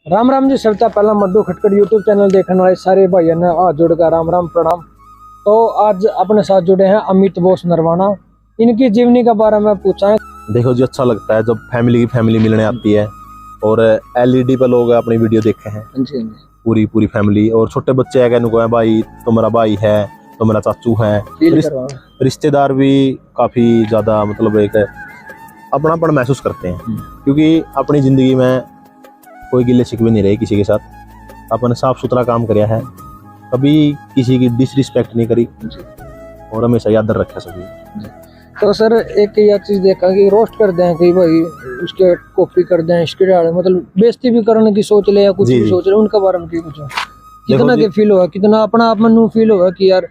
राम राम जी। सबसे पहला मड्डू खटखट यूट्यूब चैनल देखने वाले सारे भाइयों ने हाथ जोड़कर राम राम प्रणाम। तो आज अपने साथ जुड़े हैं अमित बोस नरवाना। इनकी जीवनी के बारे में पूछा है। देखो जी, अच्छा लगता है जब फैमिली मिलने आती है और एलईडी पे लोग अपनी वीडियो देखे हैं, पूरी फैमिली और छोटे बच्चे है कहने को है भाई तो मेरा भाई है, तो मेरा चाचू है। रिश्तेदार भी काफी ज्यादा मतलब एक अपनापन महसूस करते हैं, क्योंकि अपनी जिंदगी में कोई गिले शिकवे नहीं रहे किसी के साथ। अपन साफ सुथरा काम कराया है, कभी किसी की डिसरिस्पेक्ट नहीं करी और हमेशा याद रखा सभी। तो सर एक यह चीज देखा कि रोस्ट कर दें कि भाई उसके कॉपी कर दें, इसके डाले मतलब बेइज्जती भी करने की सोच ले या कुछ भी सोच ले, उनके बारे में कुछ कितना के फील होगा, कितना अपना आप में फील होगा कि यार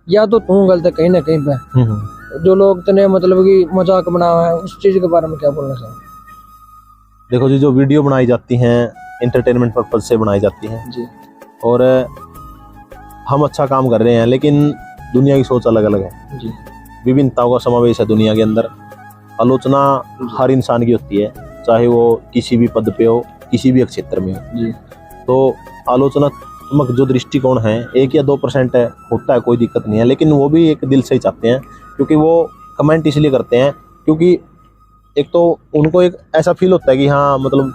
या तो तू गलत है कहीं ना कहीं पे, जो लोग तने मतलब कि मजाक बना है, उस चीज के बारे में क्या बोलना चाहिए? देखो जी, जो वीडियो बनाई जाती हैं एंटरटेनमेंट पर्पज से बनाई जाती हैं जी, और हम अच्छा काम कर रहे हैं, लेकिन दुनिया की सोच अलग अलग है जी। विभिन्नताओं का समावेश है दुनिया के अंदर। आलोचना हर इंसान की होती है, चाहे वो किसी भी पद पे हो, किसी भी क्षेत्र में हो जी। तो आलोचनात्मक जो दृष्टिकोण है 1 या 2% है, होता है, कोई दिक्कत नहीं है, लेकिन वो भी एक दिल से ही चाहते हैं, क्योंकि वो कमेंट इसलिए करते हैं क्योंकि एक तो उनको एक ऐसा फील होता है कि हाँ मतलब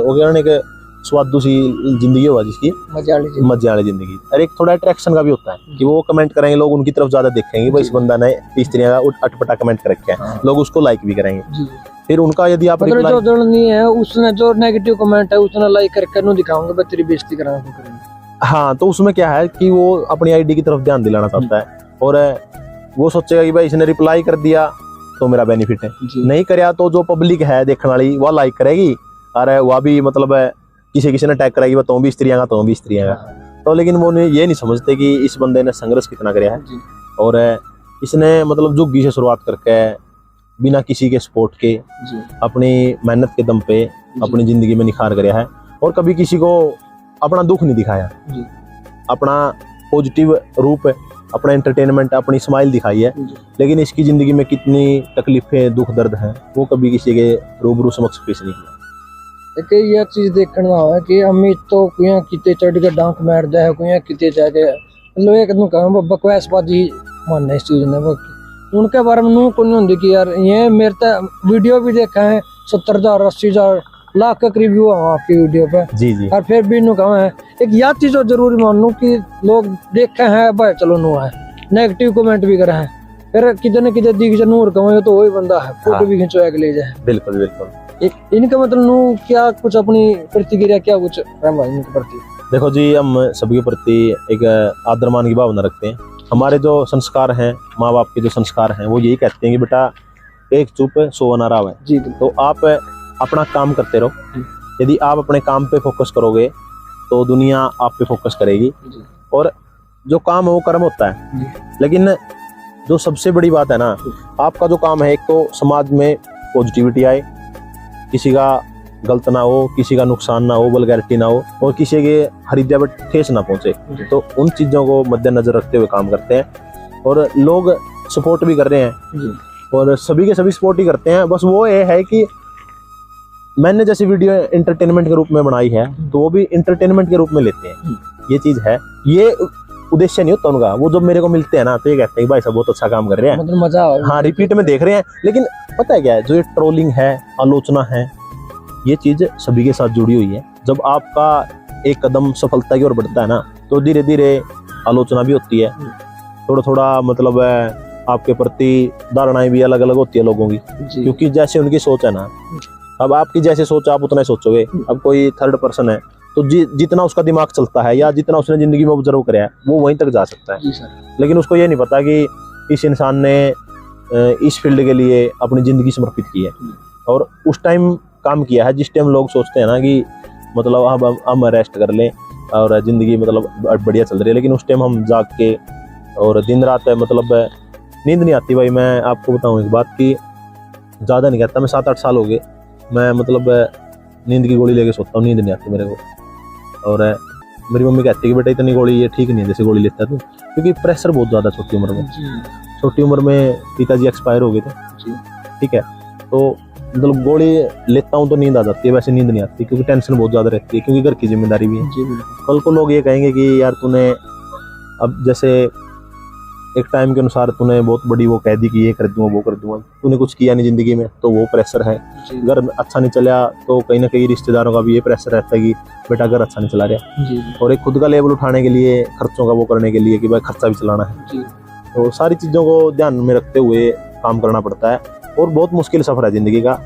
वो क्या एक स्वादु सी जिंदगी होगा जिसकी, मजे वाली जिंदगी। और एक थोड़ा अट्रैक्शन का भी होता है कि वो कमेंट करेंगे, लोग उनकी तरफ ज्यादा देखेंगे, भाई इस बंदा ने इस तरह का अटपटा कमेंट कर रखा है, लोग उसको लाइक भी करेंगे। फिर उनका यदि आप मतलब जो नहीं है उसने जो नेगेटिव कमेंट है उसने लाइक करके नु दिखाऊंगा, बस तेरी बेइज्जती कराऊंगा। हाँ, तो उसमें क्या है कि वो अपनी आईडी की तरफ ध्यान दिलाना चाहता है और वो सोचेगा कि भाई इसने रिप्लाई कर दिया तो मेरा बेनिफिट है, नहीं कराया तो जो पब्लिक है देखने वाली वह लाइक करेगी, और वह भी मतलब किसी ने टैग कराएगी, वह तो भी स्त्रियां का तो लेकिन वो ये नहीं समझते कि इस बंदे ने संघर्ष कितना कराया है और इसने मतलब झुग्गी से शुरुआत करके बिना किसी के सपोर्ट के अपनी मेहनत के दम पे अपनी जिंदगी में निखार कराया है और कभी किसी को अपना दुख नहीं दिखाया, अपना पॉजिटिव रूप, अपना एंटरटेनमेंट, अपनी स्माइल दिखाई है। लेकिन इसकी जिंदगी में कितनी तकलीफें, दुख दर्द हैं, वो कभी किसी के रूबरू समक्ष पेश नहीं किया। एक यह चीज देखने वाला है कि अमित तो कुया किते चढ़ के डांक मार दे, कुया किते जाके मतलब एक नु कहूं बकवासबाजी मानना इस चीज ने। उनके बारे में नु कोई नहीं होंदी कि यार ये मेरे तो वीडियो भी देखा है 70,000 80,000 लाख का रिव्यू है आपकी वीडियो पे जी। और फिर भी नु कहूं है एक यह चीज जरूरी मानू कि लोग देखे हैं भाई चलो नु है, नेगेटिव कमेंट भी करे हैं, फिर कितने दिख नूर कहूं तो वही बंदा है, फोटो भी खिंचवा के ले जाए। बिल्कुल इनका मतलब नु क्या कुछ अपनी प्रतिक्रिया क्या कुछ इनके प्रति? देखो जी, हम सभी के प्रति एक आदर मान की भावना रखते हैं। हमारे जो संस्कार हैं, माँ बाप के जो संस्कार हैं, वो यही कहते हैं कि बेटा एक चुप 100 अनारा है जी। तो आप अपना काम करते रहो, यदि आप अपने काम पे फोकस करोगे तो दुनिया आप पे फोकस करेगी और जो काम है वो कर्म होता है। लेकिन जो सबसे बड़ी बात है ना, आपका जो काम है, एक तो समाज में पॉजिटिविटी आए, किसी का गलत ना हो, किसी का नुकसान ना हो, वल्गैरिटी ना हो और किसी के हृदय पर ठेस ना पहुंचे, तो उन चीज़ों को मद्देनजर रखते हुए काम करते हैं और लोग सपोर्ट भी कर रहे हैं और सभी के सभी सपोर्ट ही करते हैं। बस वो ये है कि मैंने जैसे वीडियो एंटरटेनमेंट के रूप में बनाई है तो वो भी एंटरटेनमेंट के रूप में लेते हैं, ये चीज़ है, ये उद्देश्य नहीं होता उनका। वो जब मेरे को मिलते हैं ना तो ये कहते हैं भाई साहब बहुत अच्छा काम कर रहे हैं, मतलब मजा हाँ रिपीट में देख रहे हैं। लेकिन पता है क्या है, जो ये ट्रोलिंग है, आलोचना है, ये चीज सभी के साथ जुड़ी हुई है। जब आपका एक कदम सफलता की ओर बढ़ता है ना तो धीरे धीरे आलोचना भी होती है, थोड़ा मतलब आपके प्रति धारणाएं भी अलग अलग होती है लोगों की, क्योंकि जैसे उनकी सोच है ना, अब आपकी जैसे सोच आप उतना ही सोचोगे। अब कोई थर्ड पर्सन है तो जितना उसका दिमाग चलता है या जितना उसने जिंदगी में ऑब्जर्व कराया है वो वहीं तक जा सकता है, लेकिन उसको ये नहीं पता कि इस इंसान ने इस फील्ड के लिए अपनी जिंदगी समर्पित की है और उस टाइम काम किया है जिस टाइम लोग सोचते हैं ना कि मतलब हम रेस्ट कर लें और ज़िंदगी मतलब बढ़िया चल रही है, लेकिन उस टाइम हम जाग के और दिन रात मतलब नींद नहीं आती। भाई मैं आपको बताऊं एक बात कि ज़्यादा नहीं कहता, मैं 7-8 साल हो गए मैं मतलब नींद की गोली लेके सोता हूँ, नींद नहीं आती मेरे को। और मेरी मम्मी कहती है कि बेटा इतनी गोली ये ठीक नहीं है जैसे गोली लेता है तू, क्योंकि प्रेशर बहुत ज़्यादा छोटी उम्र में पिताजी एक्सपायर हो गए थे, ठीक है। तो मतलब गोली लेता हूँ तो नींद आ जाती है, वैसे नींद नहीं आती क्योंकि टेंशन बहुत ज़्यादा रहती है, क्योंकि घर की जिम्मेदारी भी है। जी बिल्कुल। कल को लोग ये कहेंगे कि यार तूने अब जैसे एक टाइम के अनुसार तूने बहुत बड़ी वो कह दी कि ये कर दूंगा वो कर दूंगा, तूने कुछ किया नहीं जिंदगी में, तो वो प्रेशर है। जी घर अच्छा नहीं चला तो कहीं ना कहीं रिश्तेदारों का भी ये प्रेशर रहता है कि बेटा घर अच्छा नहीं चला रहा, जी और एक खुद का लेवल उठाने के लिए, खर्चों का वो करने के लिए कि भाई खर्चा भी चलाना है, जी तो सारी चीज़ों को ध्यान में रखते हुए काम करना पड़ता है। और बहुत मुश्किल सफ़र है ज़िंदगी का।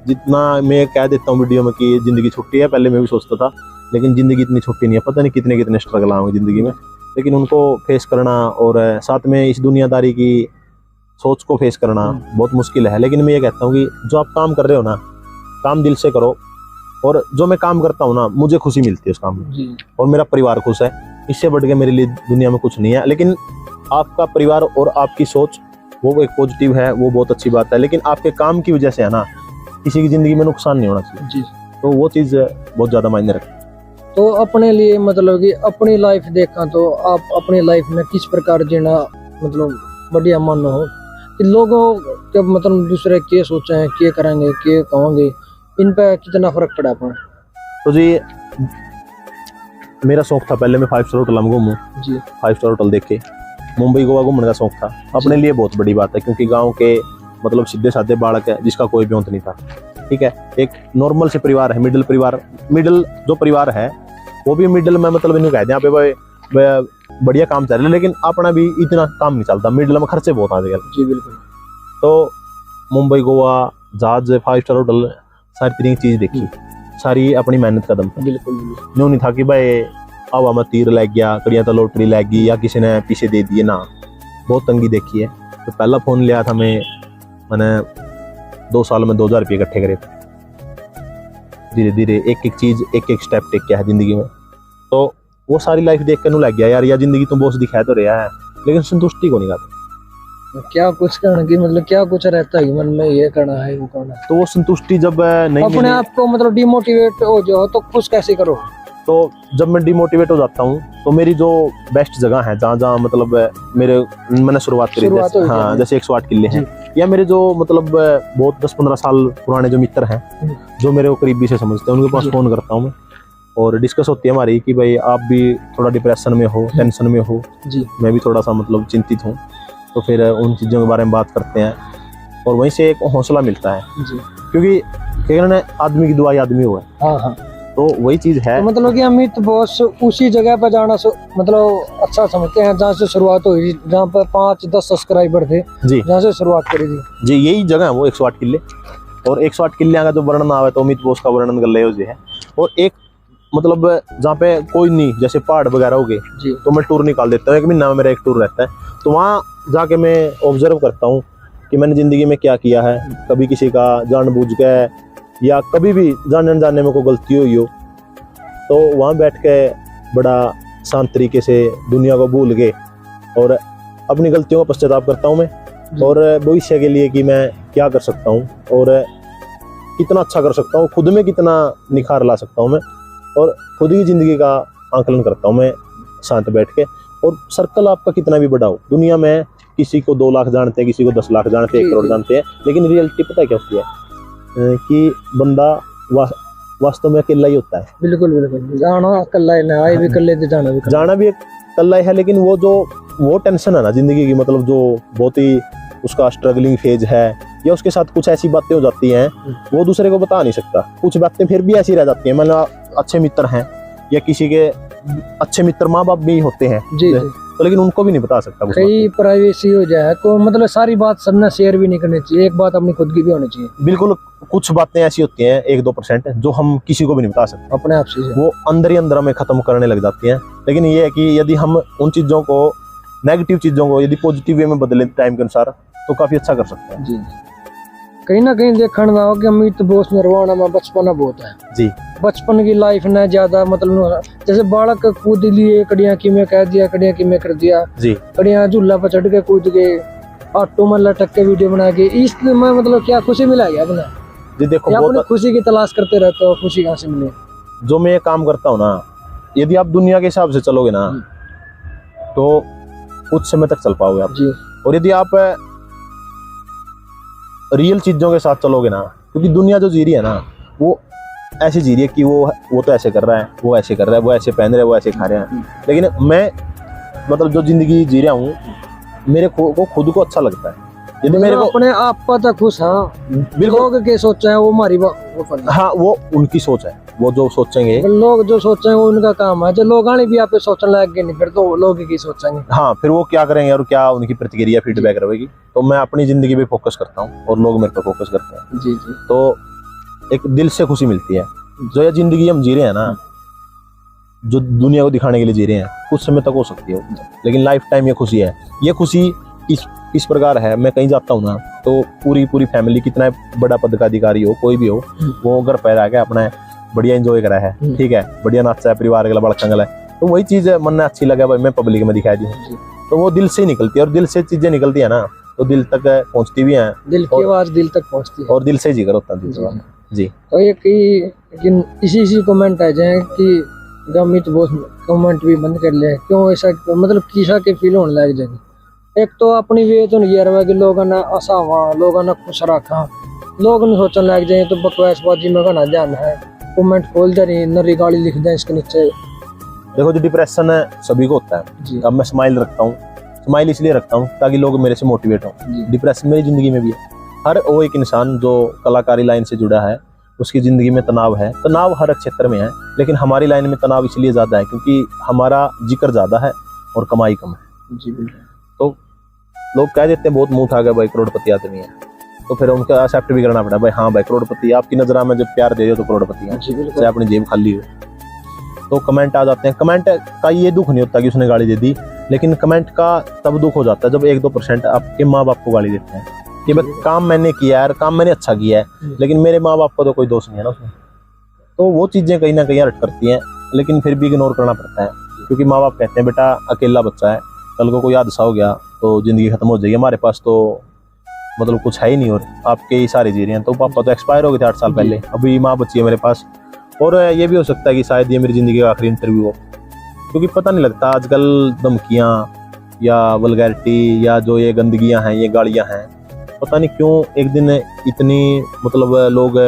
जितना मैं कह देता हूँ वीडियो में कि ज़िंदगी छुट्टी है, पहले मैं भी सोचता था, लेकिन ज़िंदगी इतनी छुट्टी नहीं है। पता नहीं कितने कितने स्ट्रगल आएंगे ज़िंदगी में, लेकिन उनको फेस करना और साथ में इस दुनियादारी की सोच को फेस करना बहुत मुश्किल है। लेकिन मैं ये कहता हूँ कि जो आप काम कर रहे हो ना, काम दिल से करो, और जो मैं काम करता हूँ ना, मुझे खुशी मिलती है उस काम में, जी और मेरा परिवार खुश है। इससे बढ़ के मेरे लिए दुनिया में कुछ नहीं है। लेकिन आपका परिवार और आपकी सोच वो एक पॉजिटिव है, वो बहुत अच्छी बात है, लेकिन आपके काम की वजह से है ना, किसी की ज़िंदगी में नुकसान नहीं होना चाहिए। जी। तो वो चीज़ बहुत ज़्यादा मायने रखती है। तो अपने लिए मतलब कि अपनी लाइफ देखा तो आप अपनी लाइफ में किस प्रकार जीना मतलब बढ़िया मानो हो कि लोगों के मतलब दूसरे क्या सोचें, क्या करेंगे, क्या कहोगे, इन पे कितना फर्क पड़ा अपना? तो जी मेरा शौक था पहले मैं 5 स्टार होटल में घूमूं, जी 5 स्टार होटल देखे, मुंबई गोवा घूमने का शौक था। अपने लिए बहुत बड़ी बात है, क्योंकि गांव के मतलब सीधे साधे बालक है जिसका कोई भी अंत नहीं था। ठीक है, एक नॉर्मल से परिवार है, मिडिल परिवार, मिडिल जो परिवार है वो भी मिडिल में, मतलब इन्हें कहते हैं यहाँ पे बढ़िया काम चल रहा है, लेकिन अपना भी इतना काम नहीं चलता, मिडिल में खर्चे बहुत आजकल। जी बिल्कुल। तो मुंबई गोवा जहाज 5 स्टार होटल सारी तरह की चीज़ देखी, सारी अपनी मेहनत कदम पर। बिल्कुल यूँ नहीं था कि भाई हवा में तीर लग गया, कड़िया तो लॉटरी लग गई या किसी ने पीछे दे दिए ना, बहुत तंगी देखी है। तो पहला फ़ोन लिया था मैंने 2 साल में 2000 रुपये इकट्ठे करे थे। धीरे धीरे एक एक चीज़, एक एक स्टेप टेक किया है ज़िंदगी में। तो वो सारी लाइफ देख कर लग गया यार ज़िंदगी तो बॉस दिखाया तो रहा है, लेकिन संतुष्टि को नहीं गाता। क्या कुछ करना की मतलब क्या कुछ रहता है मन में, ये करना है वो करना है, तो वो संतुष्टि जब नहीं अपने मिली, आप को मतलब डिमोटिवेट हो जाओ तो कुछ कैसे करो? तो जब मैं डिमोटिवेट हो जाता हूँ तो मेरी जो बेस्ट जगह है, जहाँ जहाँ मतलब मैंने शुरुआत करी, शुरुआत हुई हाँ थी। जैसे 108 किले हैं, या मेरे जो मतलब बहुत 10-15 साल पुराने जो मित्र हैं जो मेरे को करीबी से समझते हैं, उनके पास जी। फ़ोन करता हूँ मैं, और डिस्कस होती है हमारी कि भाई आप भी थोड़ा डिप्रेशन में हो, टेंशन में हो, जी मैं भी थोड़ा सा मतलब चिंतित हूँ, तो फिर उन चीज़ों के बारे में बात करते हैं, और वहीं से एक हौसला मिलता है। जी क्योंकि कहना ना, आदमी की दुआई आदमी हुआ है, हाँ हाँ। तो वही चीज़ है। तो मतलब कि अमित बॉस उसी जगह पर जाना मतलब अच्छा समझते हैं जहाँ से शुरुआत हुई, जहाँ पर 5-10 सब्सक्राइबर थे, जी जहाँ से शुरुआत करी थी। जी यही जगह है वो 108 किले, और 108 किले का जो वर्णन आवे तो अमित बोस का वर्णन कर ले है। और एक मतलब जहाँ पे कोई नहीं, जैसे पहाड़ वगैरह हो गए, जी तो मैं टूर निकाल देता हूँ, 1 महीना में मेरा एक टूर रहता है, तो वहाँ जाके मैं ऑब्जर्व करता हूँ कि मैंने ज़िंदगी में क्या किया है, कभी किसी का जानबूझ के या कभी भी जाने अनजाने में कोई गलती हुई हो, तो वहाँ बैठ के बड़ा शांत तरीके से दुनिया को भूल के और अपनी गलतियों का पश्चाताप करता हूँ मैं, और भविष्य के लिए कि मैं क्या कर सकता हूँ और कितना अच्छा कर सकता हूँ, खुद में कितना निखार ला सकता हूँ मैं, और खुद की ज़िंदगी का आंकलन करता हूँ मैं शांत बैठ के। और सर्कल आपका कितना भी बड़ा हो, दुनिया में किसी को 2 लाख जानते हैं, किसी को 10 लाख जानते हैं, 1 करोड़ जानते हैं, लेकिन रियलिटी पता है क्या होती है कि बंदा वास्तव में अकेला ही होता है। बिल्कुल बिल्कुल। जाना कल्ला ही ना, आए भी कल्ले थे, जाना भी कल्ला। जाना भी एक कल्ला ही है, लेकिन वो टेंशन है ना जिंदगी की, मतलब जो बहुत ही उसका स्ट्रगलिंग फेज है, या उसके साथ कुछ ऐसी बातें हो जाती हैं वो दूसरे को बता नहीं सकता। कुछ बातें फिर भी ऐसी रह जाती हैं, मतलब अच्छे मित्र हैं या किसी के अच्छे मित्र माँ बाप भी होते हैं, जी जी। तो लेकिन उनको भी नहीं बता सकता कुछ कई प्राइवेसी हो जाए तो मतलब सारी बात सबने शेयर भी नहीं करनी चाहिए, एक बात अपनी खुद की भी होनी चाहिए। बिल्कुल, कुछ बातें ऐसी होती हैं 1-2% जो हम किसी को भी नहीं बता सकते, अपने आप से वो अंदर ही अंदर हमें खत्म करने लग जाती हैं। लेकिन ये है कि यदि हम उन चीज़ों को, नेगेटिव चीज़ों को यदि पॉजिटिव वे में बदलें टाइम के अनुसार, तो काफ़ी अच्छा कर सकते हैं। जी। कहीं ना कहीं देखने ना हो कि अमित बोस निर्वाणा में बचपना बहुत है जी। बचपन की लाइफ ने ज्यादा मतलब जैसे बालक कूद लिए, कड़ियाँ की में कह दिया, कड़ियाँ की में कर दिया, जी कड़ियाँ झूला पर चढ़ के कूद गए, ऑटो में लटक के वीडियो बना के, इसमें मतलब क्या खुशी मिला है अपने? जी देखो, या अपनी बहुत खुशी की तलाश करते रहते हो, खुशी कहाँ से मिले? जो मैं ये काम करता हूँ ना, यदि आप दुनिया के हिसाब से चलोगे ना तो कुछ समय तक चल पाओगे आप जी। और यदि आप रियल चीजों के साथ चलोगे ना क्योंकि दुनिया जो जी रही है ना वो ऐसे जी रही है कि वो तो ऐसे कर रहा है, वो ऐसे कर रहा है, वो ऐसे पहन रहे हैं, वो ऐसे खा रहे हैं। लेकिन मैं मतलब जो जिंदगी जी रहा हूँ मेरे को खुद को अच्छा लगता है। यदि मेरे को अपने आप पर तो खुश, हाँ बिल्कुल, लोग के सोचा है वो हमारी वो करना। हाँ वो उनकी सोच है, वो जो सोचेंगे, लोग जो सोचे वो उनका काम है। जो लोग आने भी आप पे सोचने लग गए नहीं फिर तो लोग की सोचेंगे। हाँ फिर वो क्या करेंगे और क्या उनकी प्रतिक्रिया फीडबैक रहेगी। तो मैं अपनी जिंदगी पे फोकस करता हूँ और लोग मेरे पे फोकस करते हैं। जी जी। तो एक दिल से खुशी मिलती है। जो ये जिंदगी हम जी रहे हैं ना, जो दुनिया को दिखाने के लिए जी रहे हैं, कुछ समय तक हो सकती है लेकिन लाइफ टाइम ये खुशी है। ये खुशी किस प्रकार है, मैं कहीं जाता हूँ ना तो पूरी फैमिली, कितना बड़ा पद का अधिकारी हो कोई भी हो, वो घर पर आके अपना बढ़िया एंजॉय करा है, ठीक है, बढ़िया नाचा है, परिवार के बड़का है, तो वही चीज मन में अच्छी लगे भाई मैं पब्लिक में दिखाई दी हूँ। तो वो दिल से ही निकलती है और दिल से चीजें निकलती है ना तो दिल तक पहुंचती भी है, दिल की आवाज दिल तक पहुंचती है और दिल से ही जिक्र होता है दिल से। जी। तो ये कि इसी कमेंट आ जाए कि गमित बहुत कमेंट भी बंद कर लिया, क्यों ऐसा, मतलब किसा के फील होने लग जाएगी। एक तो अपनी वे तो नहीं रहा कि लोगों ने हसावा, लोगों ने खुश रखा, लोग ने सोचने लग जाए तो बकवासबाजी में कहना जाना है, कमेंट खोल दे रही नरी गाली लिख दें इसके नीचे। देखो जो डिप्रेशन है सभी को होता है। अब मैं स्माइल रखता हूँ, स्माइल इसलिए रखता हूँ ताकि लोग मेरे से मोटिवेट हों। डिप्रेशन मेरी जिंदगी में भी है। हर वो एक इंसान जो कलाकारी लाइन से जुड़ा है उसकी जिंदगी में तनाव है। तनाव हर क्षेत्र में है, लेकिन हमारी लाइन में तनाव इसलिए ज्यादा है क्योंकि हमारा जिक्र ज्यादा है और कमाई कम है। जी बिल्कुल। तो लोग कह देते हैं बहुत मुंह उठा गया भाई करोड़पति आदमी है, तो फिर उनका एक्सेप्ट भी करना पड़ा भाई हाँ भाई करोड़पति, आपकी नजर में जब प्यार दे दो तो करोड़पति है, चाहे अपनी जेब खाली हो। तो कमेंट आ जाते हैं। कमेंट का ये दुख नहीं होता कि उसने गाली दे दी, लेकिन कमेंट का तब दुख हो जाता है जब 1-2% आपके माँ बाप को गाली देते हैं कि भाई काम मैंने किया है, काम मैंने अच्छा किया है, लेकिन मेरे माँ बाप का तो कोई दोष नहीं है ना उसमें। तो वो चीजें कहीं ना कहीं हर्ट करती हैं, लेकिन फिर भी इग्नोर करना पड़ता है क्योंकि माँ बाप कहते हैं बेटा अकेला बच्चा है, कल को कोई हादसा हो गया तो जिंदगी खत्म हो जाएगी, हमारे पास तो मतलब कुछ है ही नहीं और आपके ही सारे जी रहे हैं। तो पापा तो एक्सपायर हो गए थे 8 साल पहले, अभी माँ बची है मेरे पास। और ये भी हो सकता है कि शायद ये मेरी जिंदगी का आखिरी इंटरव्यू हो, क्योंकि पता नहीं लगता आजकल धमकियाँ या वल्गैरिटी या जो ये गंदगियाँ हैं, ये गालियाँ हैं, पता नहीं क्यों एक दिन इतनी मतलब लोग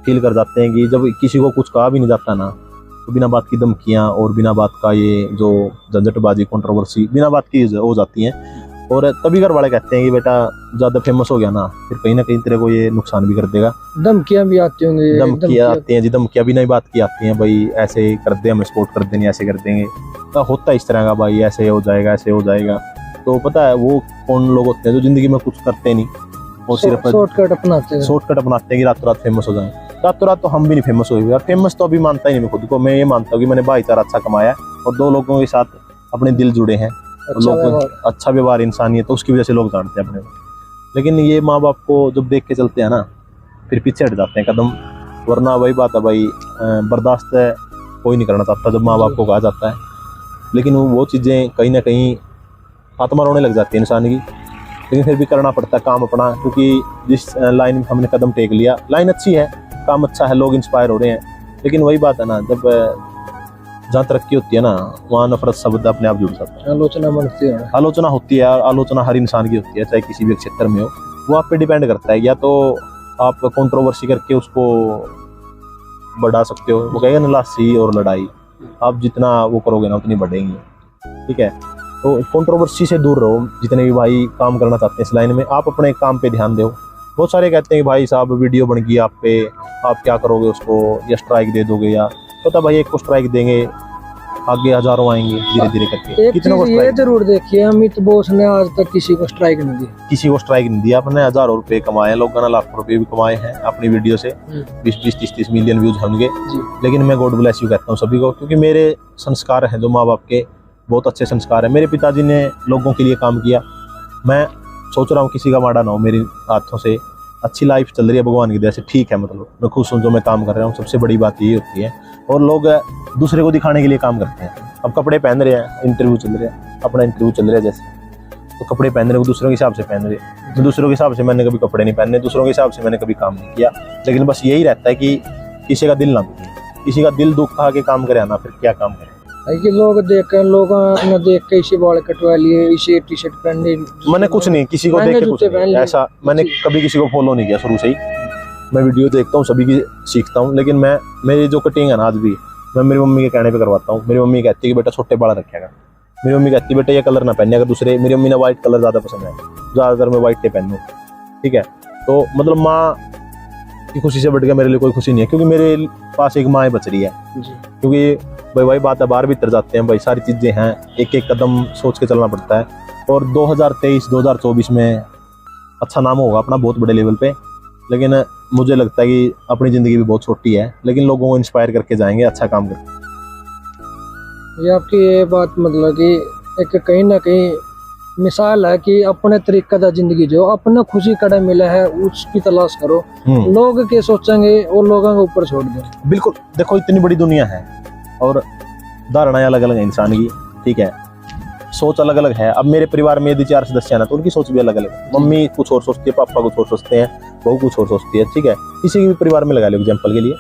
फील कर जाते हैं कि जब किसी को कुछ कहा भी नहीं जाता ना तो बिना बात की धमकियाँ और बिना बात का ये जो झंझटबाजी कंट्रोवर्सी बिना बात की हो जाती हैं। और तभी घर वाले कहते हैं कि बेटा ज़्यादा फेमस हो गया ना फिर कहीं ना कहीं तेरे को ये नुकसान भी कर देगा। धमकियाँ भी आती होंगी, धमकियाँ आती हैं जी, धमकियाँ बिना ही बात की आती हैं, भाई ऐसे कर दे, हमें सपोर्ट कर देंगे, ऐसे कर देंगे, तो होता है इस तरह का भाई, ऐसे हो जाएगा, ऐसे हो जाएगा। तो पता है वो कौन लोग होते हैं जो जिंदगी में कुछ करते नहीं, वो सिर्फ शॉर्टकट अपनाते हैं कि रातों रात फेमस हो जाए। रातों रात तो हम भी नहीं फेमस हुए और फेमस तो अभी मानता ही नहीं मैं खुद को। मैं ये मानता हूँ कि मैंने भाईचारा अच्छा कमाया और 2 लोगों के साथ अपने दिल जुड़े हैं, अच्छा व्यवहार, इंसानियत, तो उसकी वजह से लोग जानते हैं अपने को। लेकिन ये माँ बाप को जब देख के चलते हैं ना फिर पीछे हट जाते हैं कदम, वरना वही बात है भाई, बर्दाश्त कोई नहीं करना चाहता जब माँ बाप को कहा जाता है। लेकिन वो चीज़ें कहीं ना कहीं आत्मा रोने लग जाती है इंसान की, लेकिन फिर भी करना पड़ता है काम अपना, क्योंकि जिस लाइन में हमने कदम टेक लिया, लाइन अच्छी है, काम अच्छा है, लोग इंस्पायर हो रहे हैं, लेकिन वही बात है ना, जब जहाँ तरक्की होती है ना वहाँ नफरत शब्द अपने आप जुड़ जाता है, आलोचना बढ़ती है, आलोचना होती है। आलोचना हर इंसान की होती है, चाहे किसी भी क्षेत्र में हो, वो आप पे डिपेंड करता है। या तो आप कंट्रोवर्सी करके उसको बढ़ा सकते हो, वो कहेगा ना लासी और लड़ाई, आप जितना वो करोगे ना उतनी बढ़ेंगी, ठीक है। तो कंट्रोवर्सी से दूर रहो, जितने भी भाई काम करना चाहते हैं इस लाइन में, आप अपने काम पे ध्यान दो। बहुत सारे कहते हैं कि भाई साहब वीडियो बन गई आप पे, आप क्या करोगे उसको, या स्ट्राइक दे दोगे, या पता भाई एक को स्ट्राइक देंगे आगे हजारों आएंगे धीरे धीरे करके। कितनों को ये जरूर देखिए, अमित बोस ने आज तक किसी को स्ट्राइक नहीं दी, किसी को स्ट्राइक नहीं दिया। अपने हजारों रुपए कमाए हैं, लोगों ने लाखों रुपए भी कमाए हैं अपनी वीडियो से, 20-20, 30-30 मिलियन व्यूज होंगे। लेकिन मैं गॉड ब्लेस यू कहता हूँ सभी को, क्योंकि मेरे संस्कार हैं जो माँ बाप के, बहुत अच्छे संस्कार है। मेरे पिताजी ने लोगों के लिए काम किया, मैं सोच रहा हूँ किसी का माड़ा ना हो, मेरे हाथों से अच्छी लाइफ चल रही है भगवान की दया से, ठीक है, मतलब मैं खुश हूँ जो मैं काम कर रहा हूँ, सबसे बड़ी बात ये होती है। और लोग दूसरे को दिखाने के लिए काम करते हैं। अब कपड़े पहन रहे हैं, इंटरव्यू चल रहे हैं, अपना इंटरव्यू चल रहा है जैसे, तो कपड़े पहन रहे हैं, दूसरों के हिसाब से पहन रहे हैं। तो दूसरों के हिसाब से मैंने कभी कपड़े नहीं पहने, दूसरों के हिसाब से मैंने कभी काम नहीं किया, लेकिन बस यही रहता है कि किसी का दिल ना दुखे, किसी का दिल दुख खा के काम करे ना, फिर क्या काम करे। ये लोग देख के इसी बाल कटवा लिए, इसी टी शर्ट पहन ली, मैंने कुछ नहीं किसी को देख के कुछ नहीं, ऐसा मैंने कभी किसी को फॉलो नहीं किया शुरू से ही, मैं वीडियो देखता हूँ, सभी की सीखता हूँ, लेकिन मैं मेरी जो कटिंग है ना आज भी मैं मेरी मम्मी के कहने पे करवाता हूँ। मेरी मम्मी कहती है कि बेटा छोटे बाल रखेगा। मेरी मम्मी कहती है बेटा ये कलर ना पहने, अगर दूसरे, मेरी मम्मी ने व्हाइट कलर ज़्यादा पसंद है, ज़्यादातर मैं व्हाइट ही पहनूँ, ठीक है। तो मतलब माँ की खुशी से बढ़ के मेरे लिए कोई खुशी नहीं है, क्योंकि मेरे पास एक माँ ही बच रही है। क्योंकि भाई बात है, बाहर भीतर जाते हैं भाई, सारी चीज़ें हैं, एक एक कदम सोच के चलना पड़ता है। और 2023-2024 में अच्छा नाम होगा अपना बहुत बड़े लेवल पे, लेकिन मुझे लगता है कि अपनी ज़िंदगी भी बहुत छोटी है, लेकिन लोगों को इंस्पायर करके जाएंगे अच्छा काम करके। ये आपकी ये बात मतलब कि एक कहीं ना कहीं मिसाल है कि अपने तरीका दा जिंदगी जो अपना खुशी कड़ा मिला है उसकी तलाश करो, लोग के सोचेंगे और लोगों के ऊपर छोड़ दो। बिल्कुल, देखो इतनी बड़ी दुनिया है और धारणाएं अलग अलग है इंसान की, ठीक है, सोच अलग अलग है। अब मेरे परिवार में यदि 4 सदस्य हैं ना, तो उनकी सोच भी अलग अलग है। मम्मी कुछ और सोचती है, पापा कुछ और सोचते हैं, बहू कुछ और सोचती है, ठीक है। किसी के भी परिवार में लगा लो एग्जाम्पल के लिए,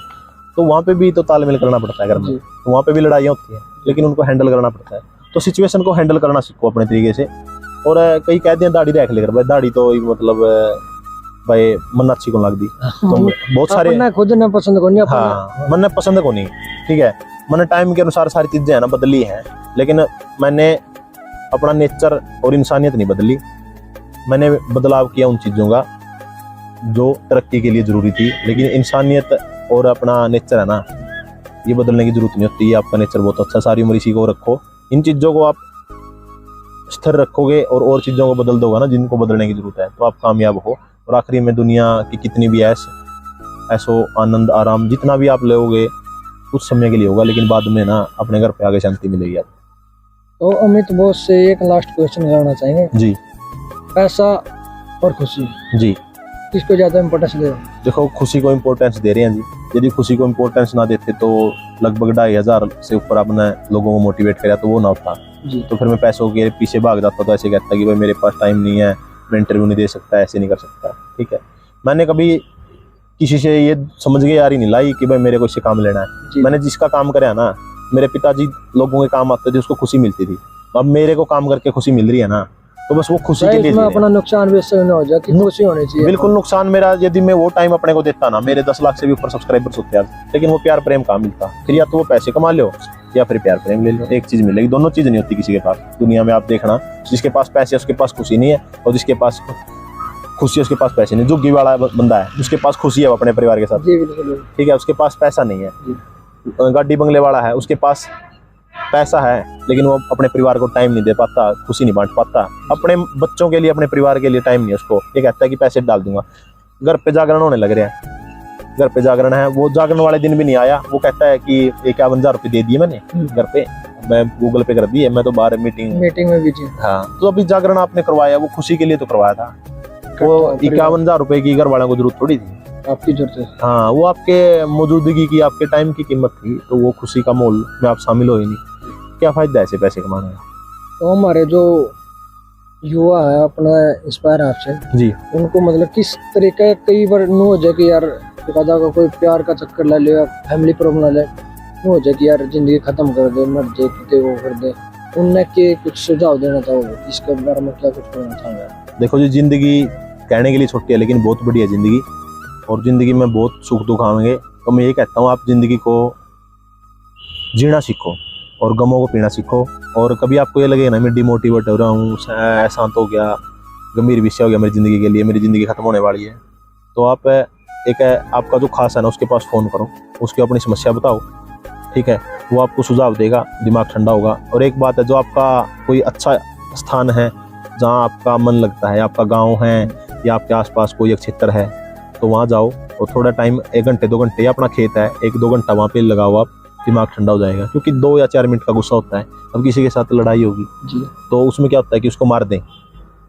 तो वहाँ पे भी तो तालमेल करना पड़ता है घर में, तो वहाँ पे भी लड़ाइयाँ होती हैं, लेकिन उनको हैंडल करना पड़ता है। तो सिचुएशन को हैंडल करना सीखो अपने तरीके से। और कई कहते हैं दाढ़ी रख लेकर, भाई दाढ़ी तो मतलब भाई मन अच्छी को लग दी, तो बहुत सारे खुद ने पसंद को नहीं, हाँ मन पसंद को नहीं, ठीक है। मैंने टाइम के अनुसार सारी चीजें है ना बदली हैं, लेकिन मैंने अपना नेचर और इंसानियत नहीं बदली। मैंने बदलाव किया उन चीज़ों का जो तरक्की के लिए ज़रूरी थी, लेकिन इंसानियत और अपना नेचर है ना, ये बदलने की जरूरत नहीं होती। आपका नेचर बहुत अच्छा, सारी उम्र इसी को रखो। इन चीज़ों को आप स्थिर रखोगे और चीज़ों को बदल दोगे ना जिनको बदलने की जरूरत है, तो आप कामयाब हो। और आखिरी में दुनिया की कितनी भी ऐसो आनंद आराम जितना भी आप लोगे कुछ समय के लिए होगा, लेकिन बाद में ना अपने घर पे आगे शांति मिलेगी आपको। तो अमित बॉस से एक लास्ट क्वेश्चन करना चाहेंगे जी। पैसा और खुशी जी, किसको ज्यादा इम्पोर्टेंस दे? देखो खुशी को इम्पोर्टेंस दे रहे हैं जी। यदि खुशी को इम्पोर्टेंस ना देते तो लगभग 2,500 से ऊपर आपने लोगों को मोटिवेट कराया तो वो ना होता जी। तो फिर मैं पैसों के पीछे भाग जाता, तो ऐसे कहता कि भाई मेरे पास टाइम नहीं है, मैं इंटरव्यू नहीं दे सकता, ऐसे नहीं कर सकता, ठीक है। मैंने कभी किसी से ये समझ के यारी नहीं लाई कि भाई मेरे को इससे काम लेना है। मैंने जिसका काम कराया ना, मेरे पिताजी लोगों के काम आते थे, उसको खुशी मिलती थी। अब मेरे को काम करके खुशी मिल रही है ना, तो बस वो खुशी के लिए अपना नुकसान भी इससे ना हो जाए कि खुशी होनी चाहिए। बिल्कुल नुकसान मेरा, यदि मैं वो टाइम अपने को देता ना, मेरे 10 लाख से भी ऊपर सब्सक्राइबर्स होते हैं, लेकिन वो प्यार प्रेम कहाँ मिलता। फिर या तो वो पैसे कमा लो या फिर प्यार प्रेम ले लो, एक चीज मिलेगी। दोनों चीज नहीं होती किसी के पास दुनिया में। आप देखना, जिसके पास पैसे है उसके पास खुशी नहीं है, और जिसके पास खुशी है उसके पास पैसे नहीं। झुग्गी वाला बंदा है, उसके पास खुशी है अपने परिवार के साथ, ठीक है, उसके पास पैसा नहीं है। गाड़ी बंगले वाला है, उसके पास पैसा है लेकिन वो अपने परिवार को टाइम नहीं दे पाता, खुशी नहीं बांट पाता। अपने बच्चों के लिए, अपने परिवार के लिए टाइम नहीं है उसको। ये कहता है कि पैसे डाल दूंगा। घर पे जागरण होने लग रहे हैं, घर पे जागरण है, वो जागरण वाले दिन भी नहीं आया। वो कहता है कि 51,000 रुपये दे दिए मैंने घर पे, मैं गूगल पे कर दिए, मैं तो बाहर मीटिंग में बिजी। हाँ, तो अभी जागरण आपने करवाया, वो खुशी के लिए तो करवाया था। वो 51,000 रुपये की घर वालों को जरूरत थोड़ी थी, आपकी जरूरत है। हाँ, वो आपके मौजूदगी की, आपके टाइम की कीमत थी, तो वो खुशी का मोल में आप शामिल हो ही नहीं। क्या फायदा ऐसे पैसे कमाने का? तो हमारे जो युवा है अपना इंस्पायर आपसे जी, उनको मतलब किस तरीके, कई बार नो हो जाए कि यार दादा का कोई प्यार का चक्कर ले ले या फैमिली प्रॉब्लम ले नो हो जाए कि यार जिंदगी खत्म कर दे, मर जाए, कि वो कर दे, उनने के कुछ सुझाव देना चाहोगे? इसके बारे में क्या कुछ कहना चाहोगे? देखो जी, जिंदगी कहने के लिए छोटी है लेकिन बहुत बड़ी है जिंदगी, और जिंदगी में बहुत सुख दुख आएंगे। तो मैं ये कहता हूँ, आप जिंदगी को जीना सीखो और गमों को पीना सीखो। और कभी आपको ये लगे ना मैं डिमोटिवेट हो रहा हूँ, ऐसा तो हो गया, गंभीर विषय हो गया मेरी ज़िंदगी के लिए, मेरी ज़िंदगी खत्म होने वाली है, तो आप एक आपका जो खास है ना उसके पास फ़ोन करो, उसकी अपनी समस्या बताओ, ठीक है, वो आपको सुझाव देगा, दिमाग ठंडा होगा। और एक बात है, जो आपका कोई अच्छा स्थान है जहाँ आपका मन लगता है, आपका गाँव है या आपके आसपास कोई एक क्षेत्र है, तो वहाँ जाओ और थोड़ा टाइम, 1 घंटे 2 घंटे, या अपना खेत है 1-2 घंटा वहाँ पे लगाओ, आप दिमाग ठंडा हो जाएगा। क्योंकि 2 या 4 मिनट का गुस्सा होता है, अब किसी के साथ लड़ाई होगी जी, तो उसमें क्या होता है कि उसको मार दें,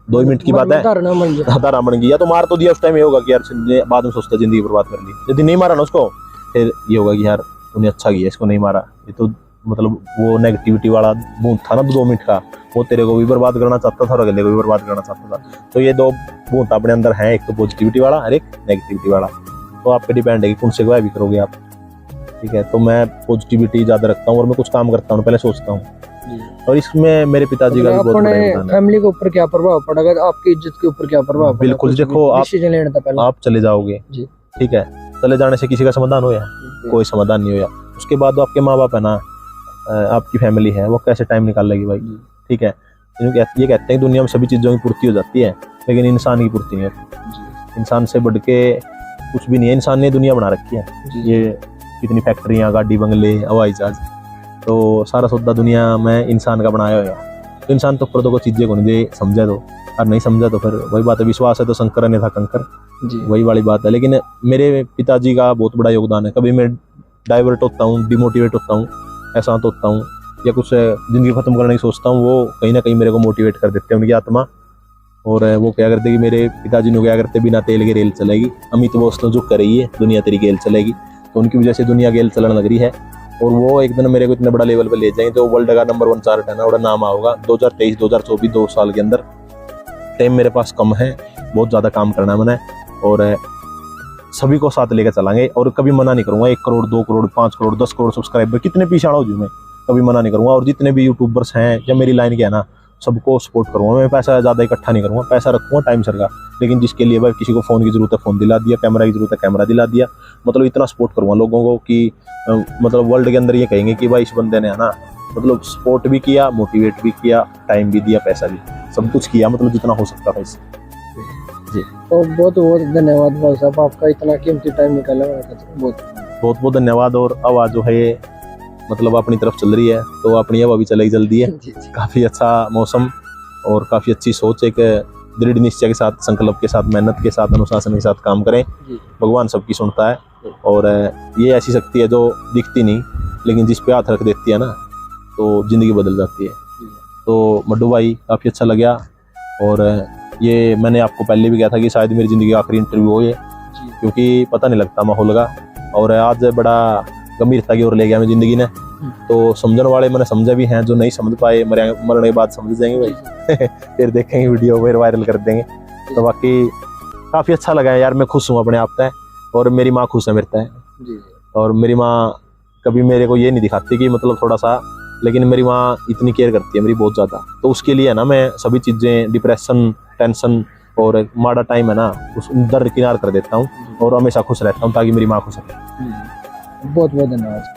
2 मिनट की बात है, धारा बन गई, या तो मार तो दिया उस टाइम, ये होगा कि यार बाद में सोचता जिंदगी बर्बाद कर ली। यदि नहीं मारा ना उसको, फिर ये होगा कि यार तूने अच्छा किया, इसको नहीं मारा, ये तो मतलब वो नेगेटिविटी वाला बूंद था ना 2 मिनट का, वो तेरे को भी बर्बाद करना चाहता था और अगले को भी बर्बाद करना चाहता था। तो ये 2 बूंद अपने अंदर हैं, एक तो पॉजिटिविटी वाला और एक नेगेटिविटी वाला। तो आप पे डिपेंड है कि कौन से को भी करोगे आप, ठीक है। तो मैं पॉजिटिविटी ज़्यादा रखता हूँ और मैं कुछ काम करता हूँ पहले सोचता हूँ, और इसमें मेरे पिताजी का भी बहुत बड़ा योगदान है। फैमिली के ऊपर क्या प्रभाव पड़ेगा, आपकी इज्जत के ऊपर क्या प्रभाव? बिल्कुल, देखो आप चले जाओगे ठीक है, चले जाने से किसी का समाधान होया? कोई समाधान नहीं होया। उसके बाद आपके माँ बाप है ना, आपकी फैमिली है, वो कैसे टाइम निकाल लेगी भाई? ठीक है, ये कहते हैं दुनिया में सभी चीज़ों की पूर्ति हो जाती है, लेकिन इंसान की पूर्ति नहीं होती। इंसान से बढ़ के कुछ भी नहीं है, इंसान ने दुनिया बना रखी है। ये कितनी फैक्ट्रियाँ, गाड़ी, बंगले, हवाई जहाज, तो सारा सौदा दुनिया में इंसान का बनाया हुआ है। तो इंसान तो ऊपर तो कोई चीज़ें को नहीं दे, समझे तो, और नहीं समझा तो फिर वही बात है, विश्वास है तो शंकर ने था कंकर, वही वाली बात है। लेकिन मेरे पिताजी का बहुत बड़ा योगदान है। कभी मैं डाइवर्ट होता हूँ, डिमोटिवेट होता हूँ, अशांत होता हूँ या कुछ ज़िंदगी ख़त्म करने की सोचता हूँ, वो कहीं ना कहीं मेरे को मोटिवेट कर देते हैं उनकी आत्मा। और वो क्या करते कि मेरे पिताजी ने क्या करते, बिना तेल के रेल चलेगी, अमित बोस तो जो कर रही है दुनिया तेरी गेल चलेगी। तो उनकी वजह से दुनिया गेल चलने लग रही है। और वो एक दिन मेरे को इतने बड़ा लेवल पे ले जाएंगे तो वर्ल्ड का नंबर 1 चार्ट है ना, बड़ा नाम आएगा 2023 2024 2 साल के अंदर। टाइम मेरे पास कम है, बहुत ज़्यादा काम करना है मैंने, और सभी को साथ लेकर चलाएंगे। और कभी मना नहीं करूँगा, 1 करोड़ 2 करोड़ 5 करोड़ 10 करोड़ सब्सक्राइबर कितने पीछे आना हो जो मैं कभी मना नहीं करूँगा। और जितने भी यूट्यूबर्स हैं या मेरी लाइन के है ना, सबको सपोर्ट करूँगा। मैं पैसा ज़्यादा इकट्ठा नहीं करूँगा, पैसा रखूँगा टाइम सर का, लेकिन जिसके लिए भाई किसी को फ़ोन की ज़रूरत है फ़ोन दिला दिया, कैमरा की ज़रूरत है कैमरा दिला दिया। मतलब इतना सपोर्ट करूँगा लोगों को कि मतलब वर्ल्ड के अंदर ये कहेंगे कि भाई इस बंदे ने है ना, मतलब सपोर्ट भी किया, मोटिवेट भी किया, टाइम भी दिया, पैसा भी, सब कुछ किया, मतलब जितना हो सकता था इससे। जी, तो बहुत बहुत धन्यवाद भाई साहब, आपका इतना कीमती टाइम निकाला, बहुत बहुत धन्यवाद। और आवाज़ जो है मतलब अपनी तरफ चल रही है, तो अपनी हवा भी चलेगी जल्दी है। काफ़ी अच्छा मौसम और काफ़ी अच्छी सोच, एक दृढ़ निश्चय के साथ, संकल्प के साथ, मेहनत के साथ, अनुशासन के साथ काम करें। भगवान सबकी सुनता है। और ये ऐसी शक्ति है जो दिखती नहीं, लेकिन जिस पे हाथ रख देती है ना, तो ज़िंदगी बदल जाती है। तो मड्डू भाई काफ़ी अच्छा लगा। और ये मैंने आपको पहले भी कहा था कि शायद मेरी ज़िंदगी का आखिरी इंटरव्यू हो ये, क्योंकि पता नहीं लगता माहौल का। और आज बड़ा गंभीरता की ओर ले गया मैं ज़िंदगी ने। तो समझने वाले मैंने समझे भी हैं, जो नहीं समझ पाए मरने के बाद समझ जाएंगे भाई। फिर देखेंगे वीडियो, फिर वायरल कर देंगे। तो बाकी काफ़ी अच्छा लगा है यार, मैं खुश हूँ अपने आप से, और मेरी माँ खुश है मेरे से। और मेरी माँ कभी मेरे को ये नहीं दिखाती कि मतलब थोड़ा सा, लेकिन मेरी माँ इतनी केयर करती है मेरी बहुत ज़्यादा। तो उसके लिए है ना मैं सभी चीज़ें, डिप्रेशन, टेंशन और माड़ा टाइम है ना, उस दरकिनार कर देता हूँ और हमेशा खुश रहता हूँ, ताकि मेरी माँ खुश रहे। बहुत बहुत धन्यवाद।